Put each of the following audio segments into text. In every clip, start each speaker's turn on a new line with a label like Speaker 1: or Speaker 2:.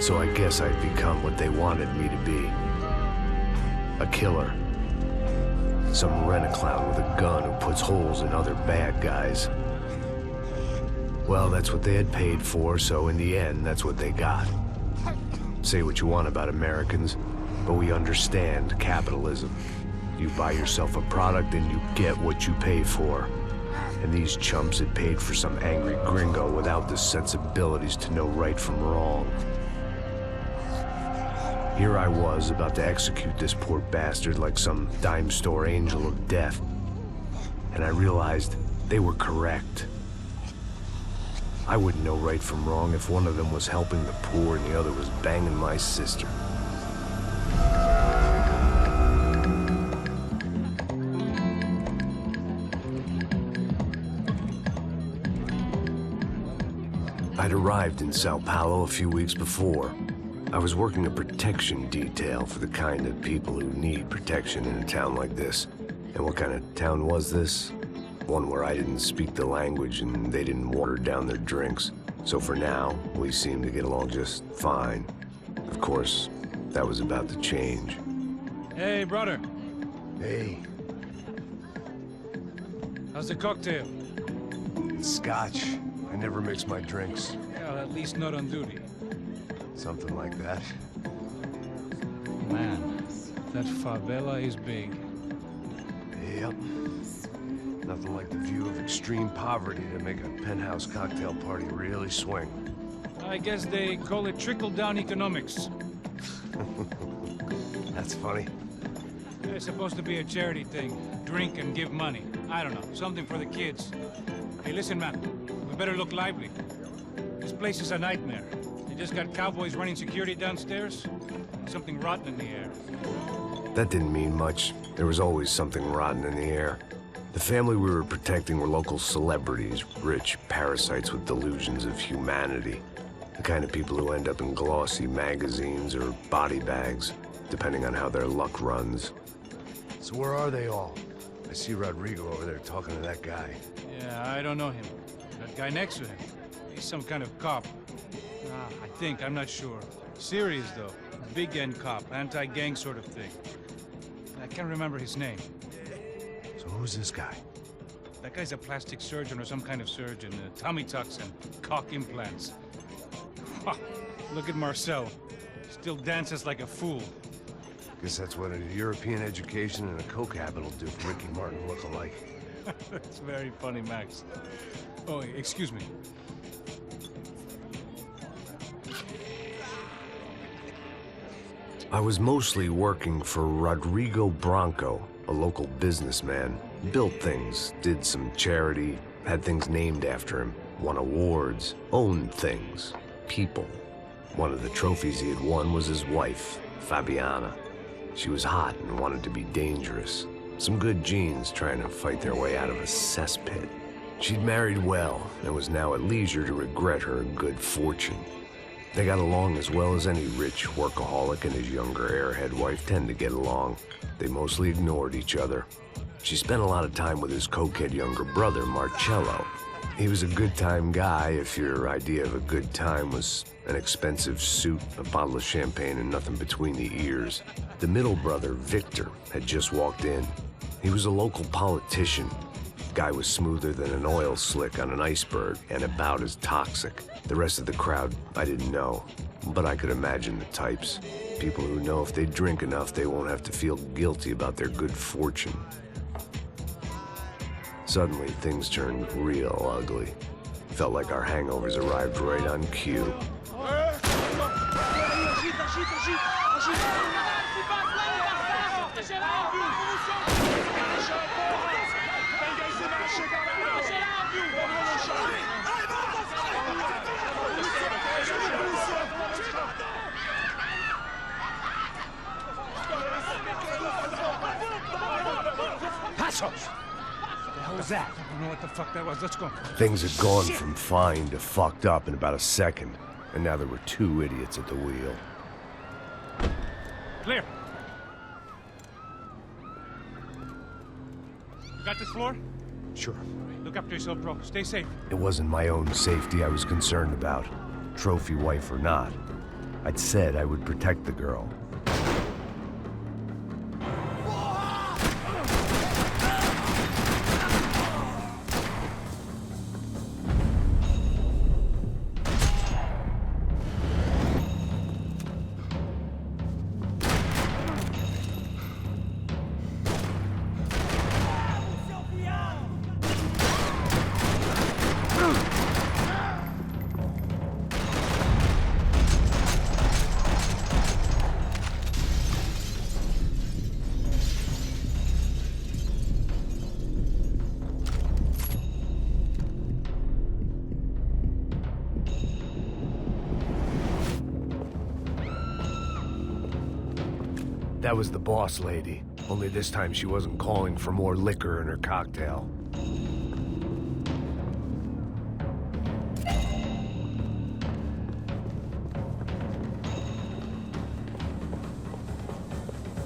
Speaker 1: So I guess I'd become what they wanted me to be. A killer. Some rent-a-clown with a gun who puts holes in other bad guys. Well, that's what they had paid for, so in the end, that's what they got. Say what you want about Americans, but we understand capitalism. You buy yourself a product and you get what you pay for. And these chumps had paid for some angry gringo without the sensibilities to know right from wrong. Here I was, about to execute this poor bastard like some dime store angel of death. And I realized they were correct. I wouldn't know right from wrong if one of them was helping the poor and the other was banging my sister. I'd arrived in Sao Paulo a few weeks before. I was working a protection detail for the kind of people who need protection in a town like this. And what kind of town was this? One where I didn't speak the language and they didn't water down their drinks. So for now, we seemed to get along just fine. Of course, that was about to change.
Speaker 2: Hey, brother.
Speaker 1: Hey.
Speaker 2: How's the cocktail?
Speaker 1: It's scotch. I never mix my drinks.
Speaker 2: Well, at least not on duty.
Speaker 1: Something like that.
Speaker 2: Man, that favela is big.
Speaker 1: Yep. Nothing like the view of extreme poverty to make a penthouse cocktail party really swing.
Speaker 2: I guess they call it trickle-down economics.
Speaker 1: That's funny.
Speaker 2: It's supposed to be a charity thing. Drink and give money. I don't know, something for the kids. Hey, listen, man. We better look lively. This place is a nightmare. They just got cowboys running security downstairs. Something rotten in the air.
Speaker 1: That didn't mean much. There was always something rotten in the air. The family we were protecting were local celebrities, rich parasites with delusions of humanity. The kind of people who end up in glossy magazines or body bags, depending on how their luck runs. So where are they all? I see Rodrigo over there talking to that guy.
Speaker 2: Yeah, I don't know him. That guy next to him. He's some kind of cop. I think, I'm not sure. Serious, though. Big end cop, anti-gang sort of thing. I can't remember his name.
Speaker 1: So who's this guy?
Speaker 2: That guy's a plastic surgeon or some kind of surgeon. Tummy tucks and cock implants. Look at Marcel. Still dances like a fool.
Speaker 1: Guess that's what a European education and a coke habit will do for Ricky Martin look-alike.
Speaker 2: That's very funny, Max. Oh, excuse me.
Speaker 1: I was mostly working for Rodrigo Branco, a local businessman. Built things, did some charity, had things named after him, won awards, owned things, people. One of the trophies he had won was his wife, Fabiana. She was hot and wanted to be dangerous. Some good genes trying to fight their way out of a cesspit. She'd married well and was now at leisure to regret her good fortune. They got along as well as any rich workaholic and his younger airhead wife tend to get along. They mostly ignored each other. She spent a lot of time with his cokehead younger brother, Marcello. He was a good-time guy if your idea of a good time was an expensive suit, a bottle of champagne, and nothing between the ears. The middle brother, Victor, had just walked in. He was a local politician. Guy was smoother than an oil slick on an iceberg and about as toxic. The rest of the crowd, I didn't know, but I could imagine the types. People who know if they drink enough, they won't have to feel guilty about their good fortune. Suddenly, things turned real ugly. Felt like our hangovers arrived right on cue.
Speaker 2: What was that? I don't know what the fuck that was. Let's go.
Speaker 1: Things had gone from fine to fucked up in about a second, and now there were two idiots at the wheel.
Speaker 2: Clear. Got this floor?
Speaker 1: Sure.
Speaker 2: Look after yourself, bro. Stay safe.
Speaker 1: It wasn't my own safety I was concerned about, trophy wife or not. I'd said I would protect the girl. That was the boss lady, only this time she wasn't calling for more liquor in her cocktail.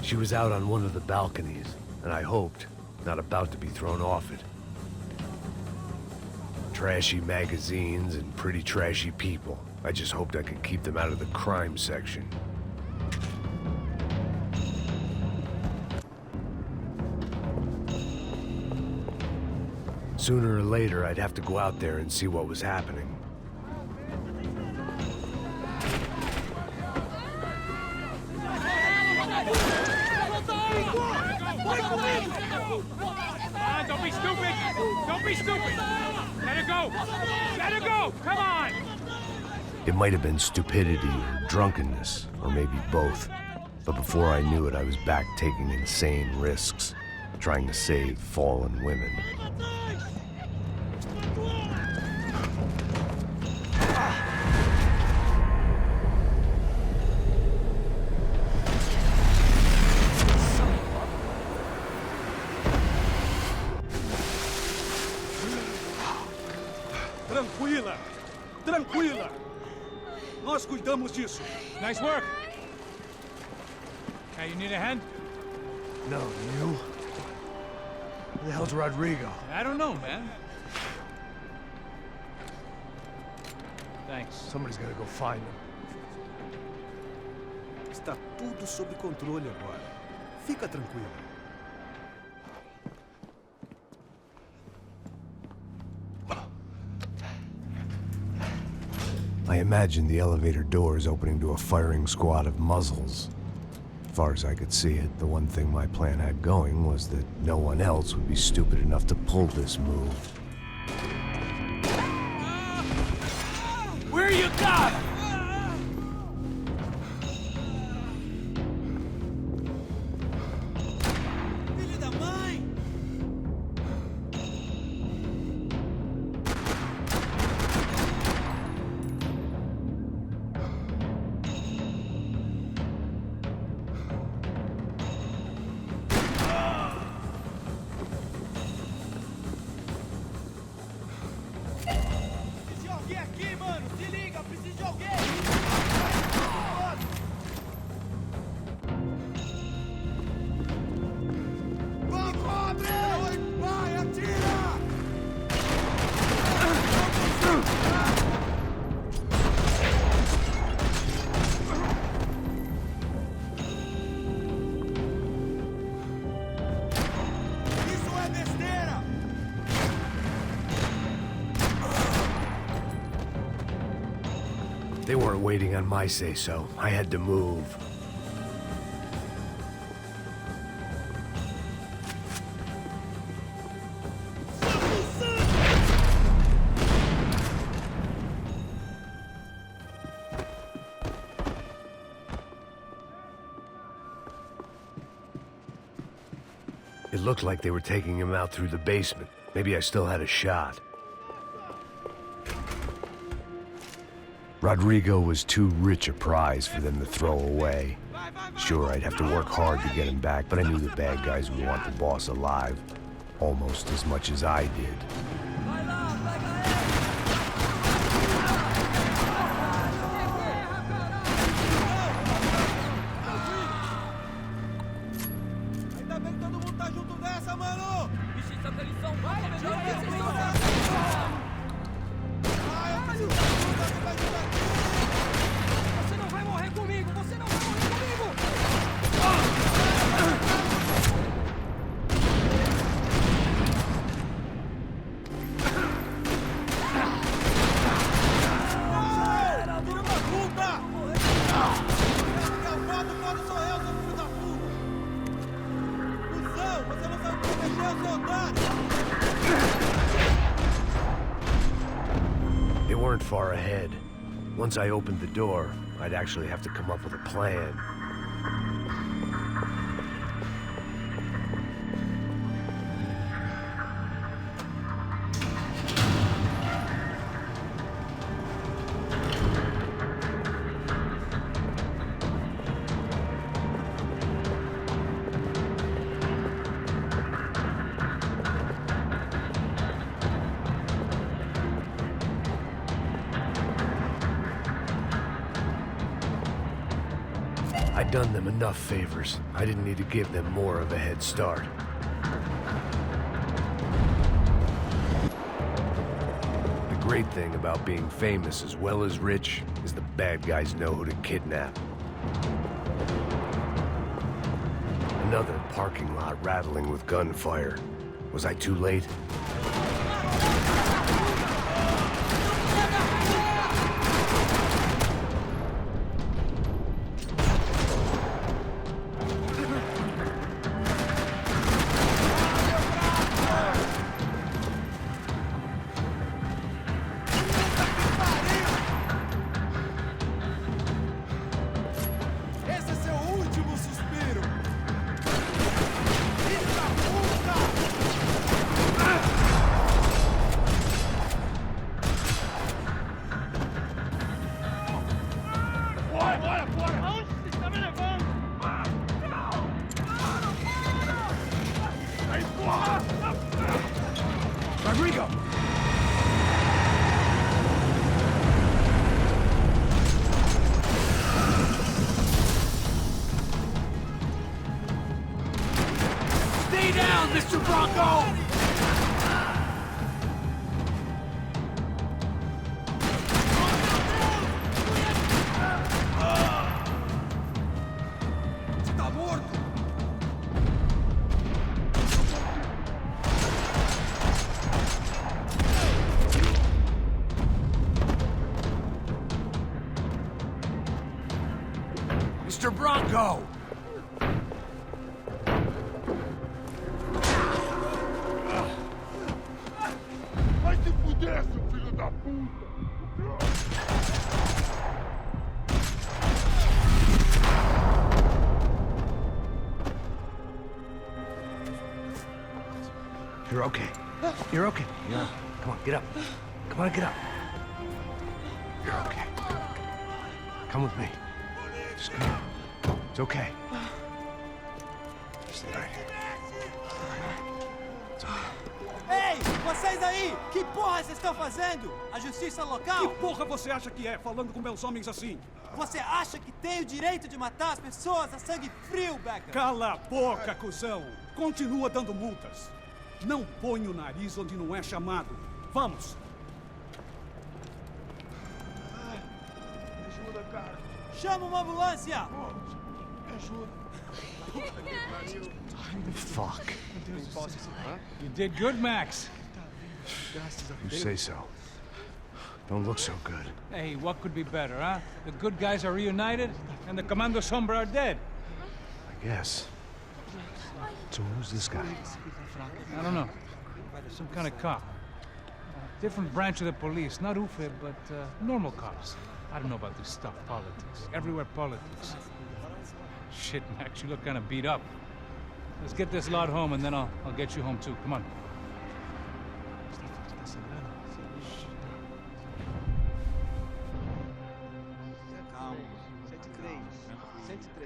Speaker 1: She was out on one of the balconies, and I hoped, not about to be thrown off it. Trashy magazines and pretty trashy people. I just hoped I could keep them out of the crime section. Sooner or later, I'd have to go out there and see what was happening.
Speaker 2: Don't be stupid! Don't be stupid! Let her go! Let her go! Come on!
Speaker 1: It might have been stupidity or drunkenness, or maybe both. But before I knew it, I was back taking insane risks, trying to save fallen women.
Speaker 3: Tranquila! Tranquila! Nós cuidamos disso.
Speaker 2: Nice work! Hey, you need a hand?
Speaker 1: No, you? Who the hell's Rodrigo?
Speaker 2: I don't know, man. Thanks.
Speaker 1: Somebody's gotta go find him.
Speaker 3: Está tudo sob controle agora. Fica tranquilo.
Speaker 1: I imagined the elevator doors opening to a firing squad of muzzles. As far as I could see it, the one thing my plan had going was that no one else would be stupid enough to pull this move.
Speaker 3: Where you got? Filho da mãe! Preciso de alguém aqui, mano! Se liga, preciso de alguém! Vai, cobre! Vai, atira! Isso é besteira!
Speaker 1: They weren't waiting on my say-so. I had to move. It looked like they were taking him out through the basement. Maybe I still had a shot. Rodrigo was too rich a prize for them to throw away. Sure, I'd have to work hard to get him back, but I knew the bad guys would want the boss alive. Almost as much as I did.
Speaker 3: Ainda bem que todo mundo tá junto nessa, mano! Vai, eu preciso de ajuda aqui! Você não vai morrer
Speaker 1: They weren't far ahead. Once I opened the door, I'd actually have to come up with a plan. I'd done them enough favors. I didn't need to give them more of a head start. The great thing about being famous as well as rich is the bad guys know who to kidnap. Another parking lot rattling with gunfire. Was I too late?
Speaker 2: Rodrigo!
Speaker 3: Stay down, Mr. Bronco! Está morto!
Speaker 1: Mr. Bronco!
Speaker 4: Vai se fuder, seu filho da puta!
Speaker 1: You're okay. You're okay. Yeah. Come on, get up. Come on, get up. You're okay. Come with me. Just come on. It's okay. Stay right here. It's okay.
Speaker 3: Ei, vocês aí! Que porra vocês estão fazendo? A justiça local?
Speaker 5: Que porra você acha que é, falando com meus homens assim?
Speaker 3: Você acha que tem o direito de matar as pessoas a sangue frio, Becker?
Speaker 5: Cala a boca, cuzão! Continua dando multas. Não põe o nariz onde não é chamado. Vamos!
Speaker 4: Ajuda, cara!
Speaker 3: Chama uma ambulância!
Speaker 4: Me ajuda!
Speaker 1: Fuck.
Speaker 2: You did good, Max.
Speaker 1: You say so. Don't look so good.
Speaker 2: Hey, what could be better, huh? The good guys are reunited, and the Commando Sombra are dead.
Speaker 1: I guess. So who's this guy?
Speaker 2: I don't know. Some kind of cop. Different branch of the police. Not UFE, but normal cops. I don't know about this stuff, politics. Everywhere politics. Shit, Max, you look kind of beat up. Let's get this lot home, and then I'll get you home, too. Come on.
Speaker 3: Calma. 103. 103.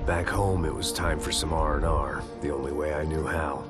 Speaker 1: Back home, it was time for some R&R, the only way I knew how.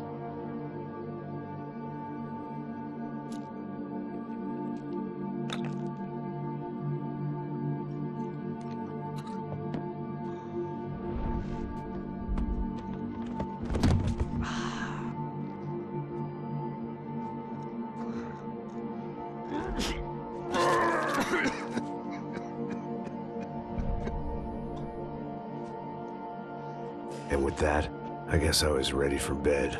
Speaker 1: And with that, I guess I was ready for bed.